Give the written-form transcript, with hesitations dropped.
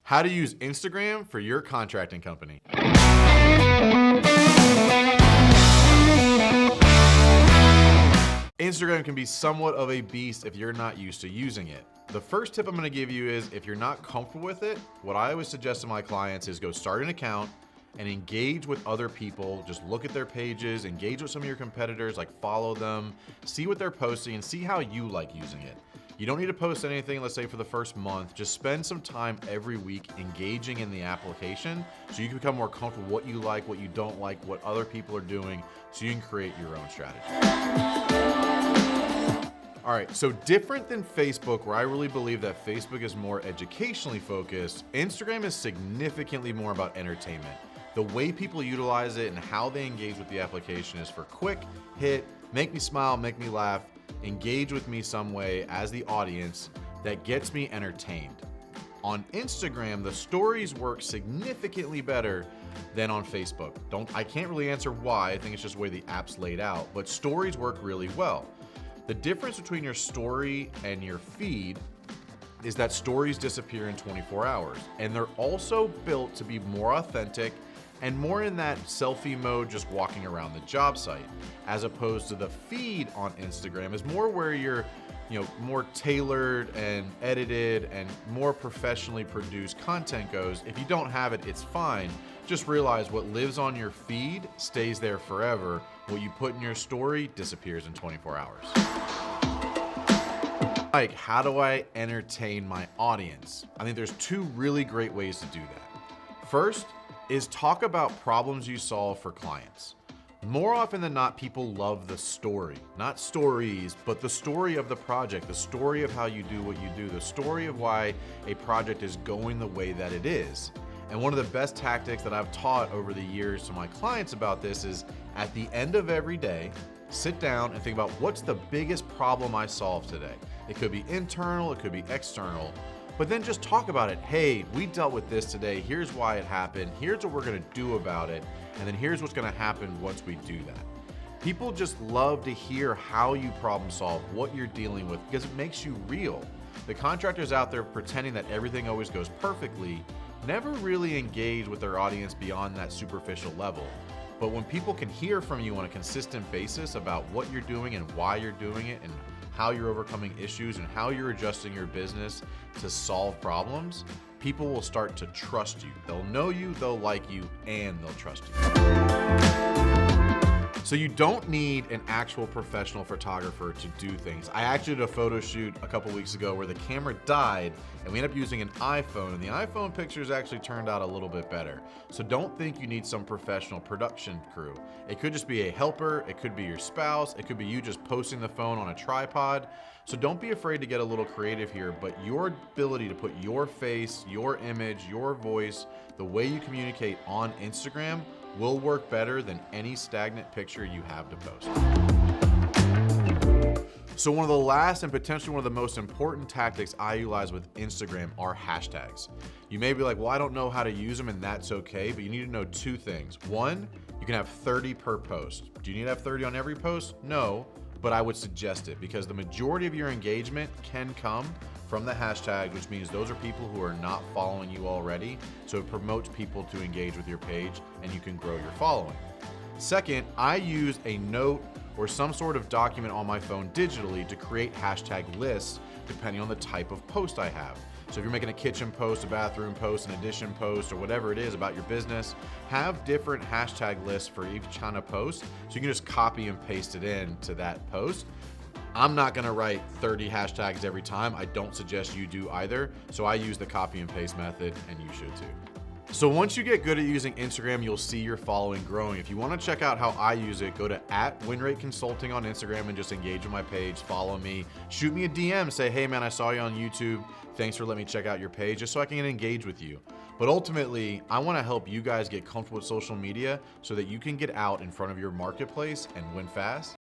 How to use Instagram for your contracting company. Instagram can be somewhat of a beast if you're not used to using it. The first tip I'm gonna give you is if you're not comfortable with it, what I always suggest to my clients is go start an account and engage with other people. Just look at their pages, engage with some of your competitors, like follow them, see what they're posting and see how you like using it. You don't need to post anything, let's say for the first month. Just spend some time every week engaging in the application so you can become more comfortable what you like, what you don't like, what other people are doing, so you can create your own strategy. All right, so different than Facebook, where I really believe that Facebook is more educationally focused, Instagram is significantly more about entertainment. The way people utilize it and how they engage with the application is for quick hit, make me smile, make me laugh, engage with me some way as the audience that gets me entertained. On Instagram, the stories work significantly better than on Facebook. I can't really answer why, I think it's just the way the app's laid out, but stories work really well. The difference between your story and your feed is that stories disappear in 24 hours, and they're also built to be more authentic and more in that selfie mode, just walking around the job site, as opposed to the feed on Instagram is more where you're, more tailored and edited and more professionally produced content goes. If you don't have it, it's fine. Just realize what lives on your feed stays there forever. What you put in your story disappears in 24 hours. Like, how do I entertain my audience? I think there's two really great ways to do that. First is talk about problems you solve for clients. More often than not, people love the story. Not stories, but the story of the project, the story of how you do what you do, the story of why a project is going the way that it is. And one of the best tactics that I've taught over the years to my clients about this is at the end of every day, sit down and think about what's the biggest problem I solved today. It could be internal, it could be external, but then just talk about it. Hey, we dealt with this today. Here's why it happened. Here's what we're gonna do about it. And then here's what's gonna happen once we do that. People just love to hear how you problem solve, what you're dealing with, because it makes you real. The contractors out there pretending that everything always goes perfectly never really engage with their audience beyond that superficial level. But when people can hear from you on a consistent basis about what you're doing and why you're doing it and how you're overcoming issues and how you're adjusting your business to solve problems, people will start to trust you. They'll know you, they'll like you, and they'll trust you. So you don't need an actual professional photographer to do things. I actually did a photo shoot a couple weeks ago where the camera died and we ended up using an iPhone, and the iPhone pictures actually turned out a little bit better. So don't think you need some professional production crew. It could just be a helper, it could be your spouse, it could be you just posting the phone on a tripod. So don't be afraid to get a little creative here, but your ability to put your face, your image, your voice, the way you communicate on Instagram will work better than any stagnant picture you have to post. So one of the last and potentially one of the most important tactics I utilize with Instagram are hashtags. You may be like, well, I don't know how to use them, and that's okay, but you need to know two things. One, you can have 30 per post. Do you need to have 30 on every post? No, but I would suggest it because the majority of your engagement can come from the hashtag, which means those are people who are not following you already. So it promotes people to engage with your page and you can grow your following. Second, I use a note or some sort of document on my phone digitally to create hashtag lists depending on the type of post I have. So if you're making a kitchen post, a bathroom post, an addition post, or whatever it is about your business, have different hashtag lists for each kind of post. So you can just copy and paste it into that post. I'm not gonna write 30 hashtags every time. I don't suggest you do either. So I use the copy and paste method, and you should too. So once you get good at using Instagram, you'll see your following growing. If you wanna check out how I use it, go to @WinRate Consulting on Instagram and just engage with my page, follow me, shoot me a DM, say, hey man, I saw you on YouTube. Thanks for letting me check out your page, just so I can engage with you. But ultimately, I wanna help you guys get comfortable with social media so that you can get out in front of your marketplace and win fast